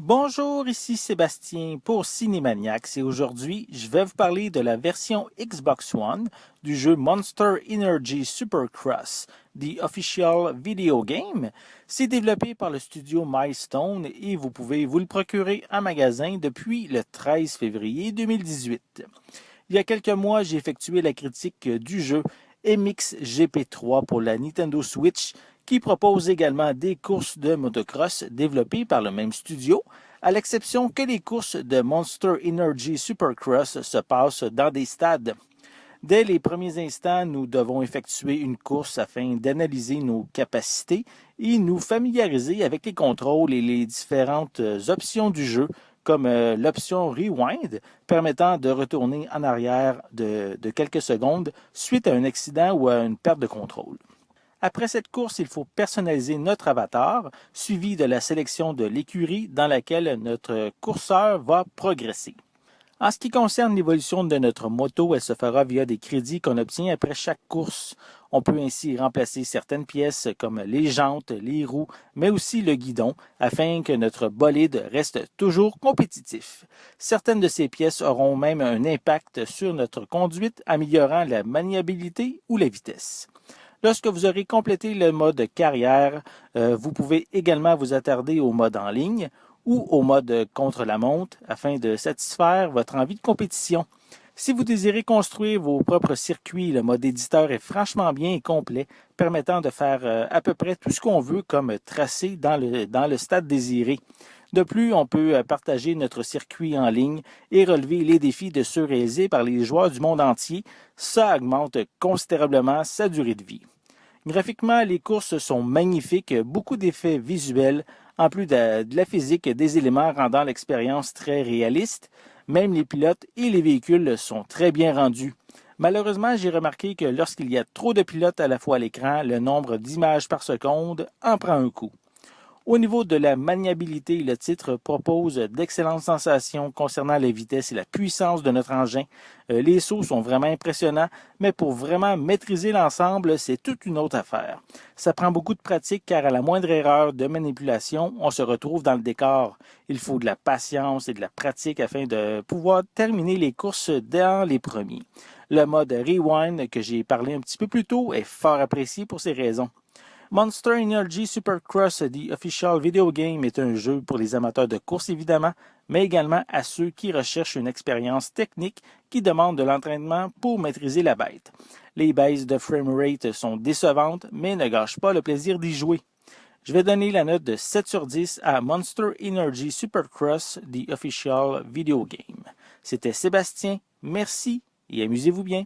Bonjour, ici Sébastien pour Cinémaniacs et aujourd'hui, je vais vous parler de la version Xbox One du jeu Monster Energy Supercross, The Official Video Game. C'est développé par le studio Milestone et vous pouvez vous le procurer en magasin depuis le 13 février 2018. Il y a quelques mois, j'ai effectué la critique du jeu MXGP3 pour la Nintendo Switch qui propose également des courses de motocross développées par le même studio, à l'exception que les courses de Monster Energy Supercross se passent dans des stades. Dès les premiers instants, nous devons effectuer une course afin d'analyser nos capacités et nous familiariser avec les contrôles et les différentes options du jeu, comme l'option Rewind, permettant de retourner en arrière de quelques secondes suite à un accident ou à une perte de contrôle. Après cette course, il faut personnaliser notre avatar, suivi de la sélection de l'écurie dans laquelle notre courseur va progresser. En ce qui concerne l'évolution de notre moto, elle se fera via des crédits qu'on obtient après chaque course. On peut ainsi remplacer certaines pièces comme les jantes, les roues, mais aussi le guidon, afin que notre bolide reste toujours compétitif. Certaines de ces pièces auront même un impact sur notre conduite, améliorant la maniabilité ou la vitesse. Lorsque vous aurez complété le mode carrière, vous pouvez également vous attarder au mode en ligne ou au mode contre-la-montre afin de satisfaire votre envie de compétition. Si vous désirez construire vos propres circuits, le mode éditeur est franchement bien et complet, permettant de faire à peu près tout ce qu'on veut comme tracé dans le stade désiré. De plus, on peut partager notre circuit en ligne et relever les défis de ceux réalisés par les joueurs du monde entier. Ça augmente considérablement sa durée de vie. Graphiquement, les courses sont magnifiques, beaucoup d'effets visuels, en plus de la physique, des éléments rendant l'expérience très réaliste. Même les pilotes et les véhicules sont très bien rendus. Malheureusement, j'ai remarqué que lorsqu'il y a trop de pilotes à la fois à l'écran, le nombre d'images par seconde en prend un coup. Au niveau de la maniabilité, le titre propose d'excellentes sensations concernant la vitesse et la puissance de notre engin. Les sauts sont vraiment impressionnants, mais pour vraiment maîtriser l'ensemble, c'est toute une autre affaire. Ça prend beaucoup de pratique car à la moindre erreur de manipulation, on se retrouve dans le décor. Il faut de la patience et de la pratique afin de pouvoir terminer les courses dans les premiers. Le mode Rewind que j'ai parlé un petit peu plus tôt est fort apprécié pour ces raisons. Monster Energy Supercross The Official Video Game est un jeu pour les amateurs de course évidemment, mais également à ceux qui recherchent une expérience technique qui demande de l'entraînement pour maîtriser la bête. Les baisses de framerate sont décevantes, mais ne gâchent pas le plaisir d'y jouer. Je vais donner la note de 7 sur 10 à Monster Energy Supercross The Official Video Game. C'était Sébastien, merci et amusez-vous bien.